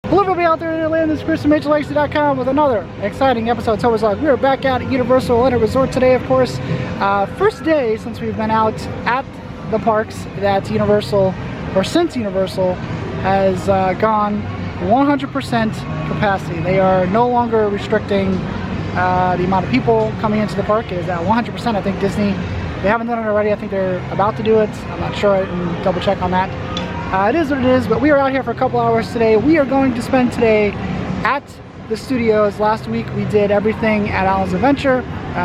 Hello everybody out there in Atlanta, this is Chris from HHN.com with another exciting episode of Topher's Vlog. We are back out at Universal Orlando Resort today, of course. First day since we've been out at the parks that Universal, or since Universal, has gone 100% capacity. They are no longer restricting the amount of people coming into the park. It is at 100%. I think Disney, they haven't done it already. I think they're about to do it. I'm not sure. I can double check on that. It is what it is, but we are out here for a couple hours today. We are going to spend today at the studios. Last week we did everything at Allen's Adventure.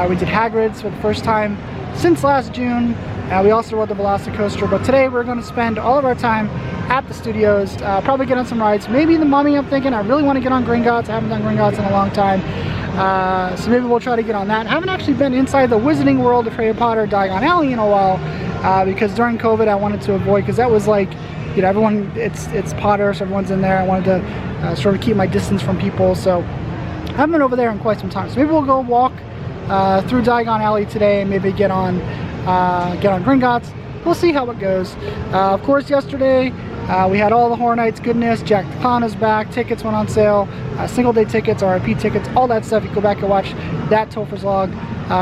We did Hagrid's for the first time since last June. We also rode the Velocicoaster, but today we're going to spend all of our time at the studios. Probably get on some rides. Maybe the Mummy, I'm thinking. I really want to get on Gringotts. I haven't done Gringotts in a long time. So maybe we'll try to get on that. I haven't actually been inside the Wizarding World of Harry Potter Diagon Alley in a while because during COVID I wanted to avoid, because that was like, you know, everyone, it's Potter, so everyone's in there. I wanted to sort of keep my distance from people, so I haven't been over there in quite some time. So maybe we'll go walk through Diagon Alley today and maybe get on Gringotts. We'll see how it goes. Of course, yesterday we had all the Horror Nights goodness. Jack the Clown is back. Tickets went on sale. Single day tickets, RIP tickets, all that stuff. You go back and watch that Topher's vlog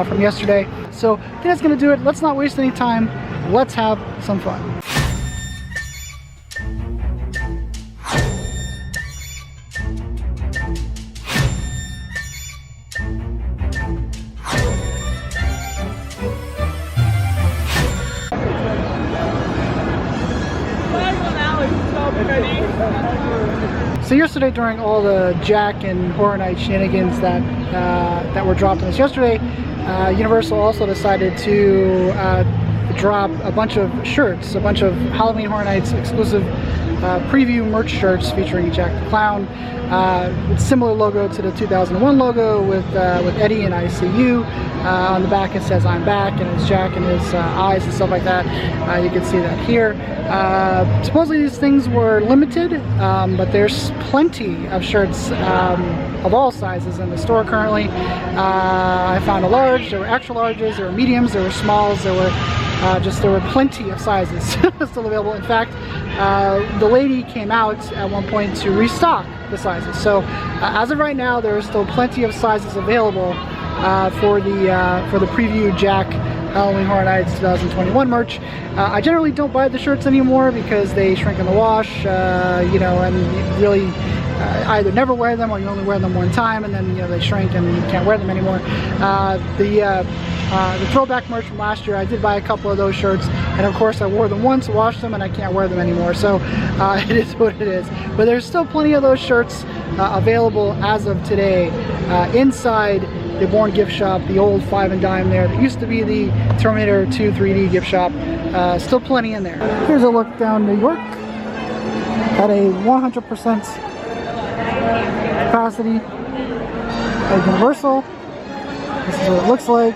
from yesterday. So I think that's going to do it. Let's not waste any time. Let's have some fun. So yesterday, during all the Jack and Horror Night shenanigans that were dropped on us yesterday, Universal also decided to drop a bunch of shirts, a bunch of Halloween Horror Nights exclusive preview merch shirts featuring Jack the Clown, with similar logo to the 2001 logo with Eddie and ICU. On the back it says "I'm back" and it's Jack and his eyes and stuff like that. You can see that here. Supposedly these things were limited, but there's plenty of shirts of all sizes in the store currently. I found a large, there were extra larges, there were mediums, there were smalls, there were plenty of sizes still available. In fact, the lady came out at one point to restock the sizes. So as of right now, there are still plenty of sizes available for the preview Jack Halloween Horror Nights 2021 merch. I generally don't buy the shirts anymore because they shrink in the wash, you know, and you really either never wear them or you only wear them one time and then, you know, they shrink and you can't wear them anymore. The throwback merch from last year, I did buy a couple of those shirts, and of course I wore them once, washed them, and I can't wear them anymore. So it is what it is. But there's still plenty of those shirts available as of today inside the Bourne gift shop, the old 5 and Dime there that used to be the Terminator 2 3D gift shop. Still plenty in there. Here's a look down New York at a 100% capacity at Universal. This is what it looks like.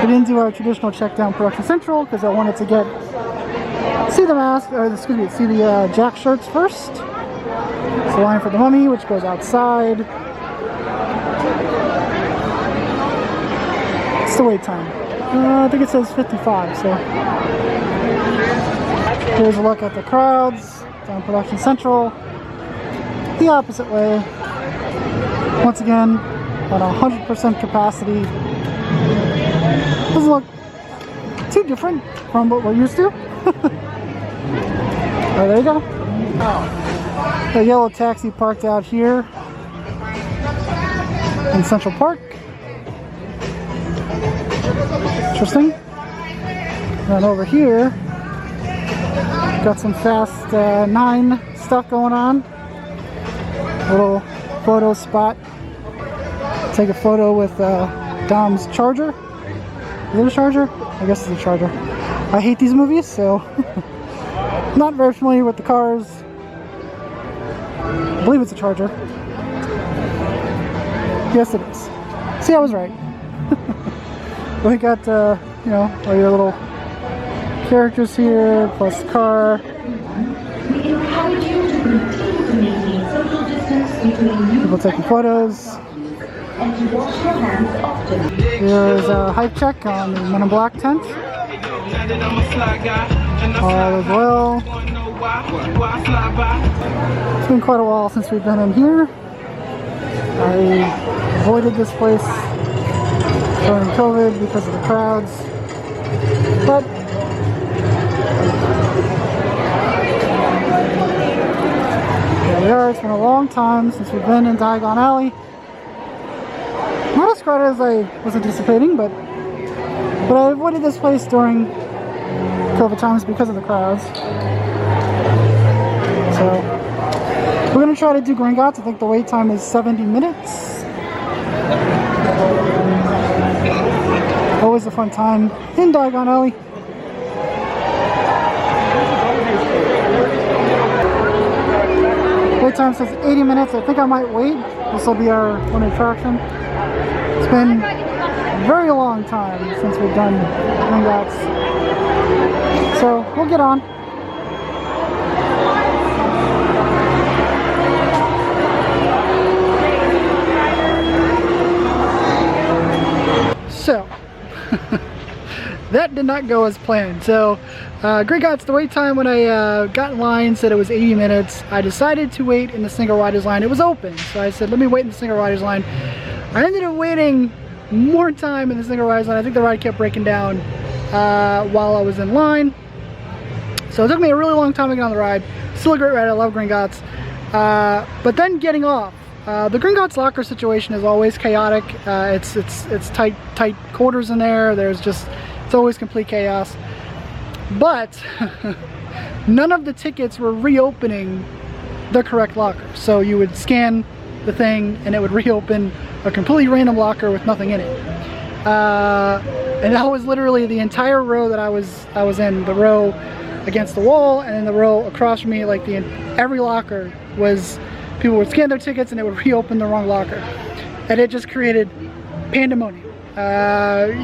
We didn't do our traditional check down Production Central because I wanted to see the mask, or excuse me, see the Jack shirts first. It's the line for the Mummy, which goes outside. It's the wait time. I think it says 55, so. Here's a look at the crowds down Production Central. The opposite way. Once again, at 100% capacity. Doesn't look too different from what we're used to. Oh, there you go. A yellow taxi parked out here in Central Park. Interesting. And over here, got some Fast 9 stuff going on. Little photo spot. Take a photo with Dom's charger. Is it a charger? I guess it's a charger. I hate these movies, so not very familiar with the cars. I believe it's a charger. Yes, it is. See, I was right. We got, you know, all your little characters here, plus the car. People taking photos. There's a hype check on the Men in Black tent. All is well. It's been quite a while since we've been in here. I avoided this place during COVID because of the crowds, but here we are. It's been a long time since we've been in Diagon Alley. Not as crowded as I was anticipating, but I avoided this place during COVID times because of the crowds. So we're gonna try to do Gringotts. I think the wait time is 70 minutes. Always a fun time in Diagon Alley. Wait time says 80 minutes. I think I might wait. This will be our one attraction. It's been a very long time since we've done Gringotts. So we'll get on. So, that did not go as planned. So, Gringotts, the wait time when I got in line said it was 80 minutes. I decided to wait in the single riders line. It was open, so I said, let me wait in the single riders line. I ended up waiting more time in the single riders line. I think the ride kept breaking down while I was in line. So it took me a really long time to get on the ride. Still a great ride. I love Gringotts. But then getting off. The Gringotts locker situation is always chaotic. It's tight quarters in there. It's always complete chaos. But none of the tickets were reopening the correct locker. So you would scan the thing and it would reopen a completely random locker with nothing in it. And that was literally the entire row that I was in. The row against the wall, and then the row across from me, like every locker was. People would scan their tickets and it would reopen the wrong locker, and it just created pandemonium.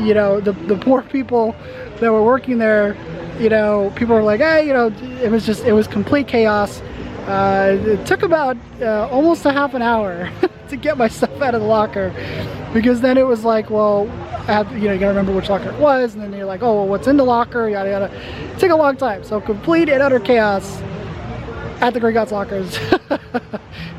You know, the poor people that were working there, you know, people were like, hey, you know, it was complete chaos. It took about almost a half an hour to get my stuff out of the locker, because then it was like, well, you know, you gotta remember which locker it was, and then you're like, oh, well, what's in the locker, yada yada. It took a long time. So complete and utter chaos at the Gringotts lockers.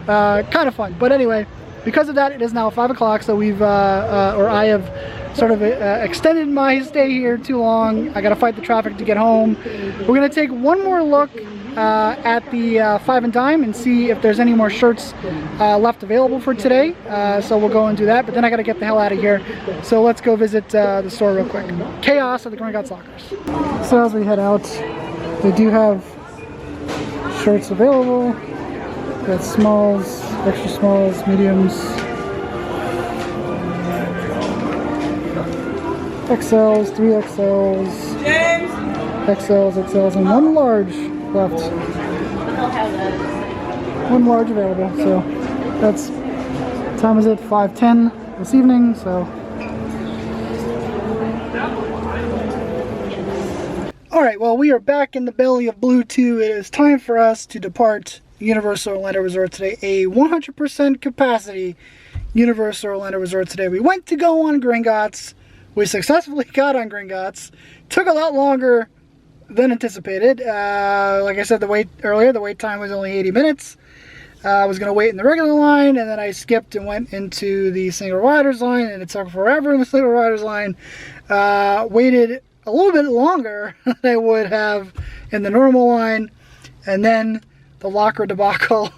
Kind of fun. But anyway, because of that, it is now 5 o'clock, so we've or I have sort of extended my stay here too long. I gotta fight the traffic to get home. We're gonna take one more look at the Five and Dime and see if there's any more shirts left available for today. So we'll go and do that, but then I gotta get the hell out of here. So let's go visit the store real quick. Chaos at the Gringotts lockers. So as we head out, they do have shirts available. Got smalls, extra smalls, mediums, XLs, 3XLs, XLs, XLs, and one large left. One large available. So that's, what time is it? 5:10 this evening. So. Alright, well, we are back in the belly of Blue 2. It is time for us to depart Universal Orlando Resort today. A 100% capacity Universal Orlando Resort today. We went to go on Gringotts. We successfully got on Gringotts. Took a lot longer than anticipated. Like I said the wait time was only 80 minutes. I was going to wait in the regular line, and then I skipped and went into the single riders line, and it took forever in the single riders line. Waited a little bit longer than I would have in the normal line, and then the locker debacle.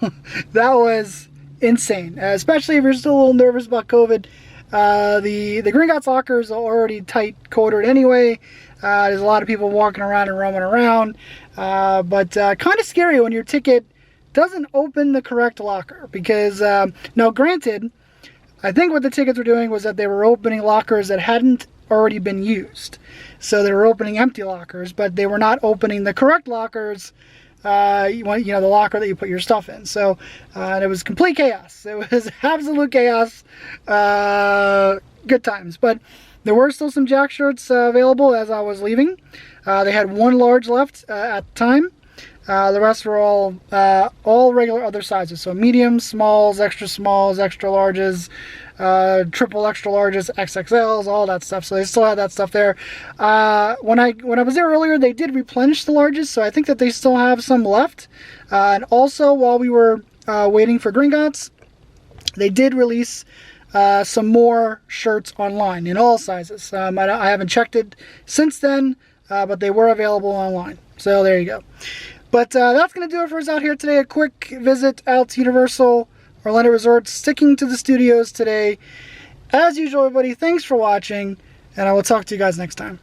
That was insane, especially if you're still a little nervous about COVID. The Gringotts lockers are already tight quartered anyway. There's a lot of people walking around and roaming around, but kind of scary when your ticket doesn't open the correct locker, because now granted, I think what the tickets were doing was that they were opening lockers that hadn't already been used. So they were opening empty lockers, but they were not opening the correct lockers. You know, the locker that you put your stuff in. So and it was complete chaos. It was absolute chaos. Good times. But there were still some Jack shirts available as I was leaving. They had one large left at the time. The rest are all regular other sizes. So mediums, smalls, extra larges, triple extra larges, XXLs, all that stuff. So they still have that stuff there. When I was there earlier, they did replenish the larges, so I think that they still have some left. And also, while we were waiting for Gringotts, they did release some more shirts online in all sizes. I haven't checked it since then, but they were available online. So there you go. But that's going to do it for us out here today. A quick visit out to Universal Orlando Resort, sticking to the studios today. As usual, everybody, thanks for watching, and I will talk to you guys next time.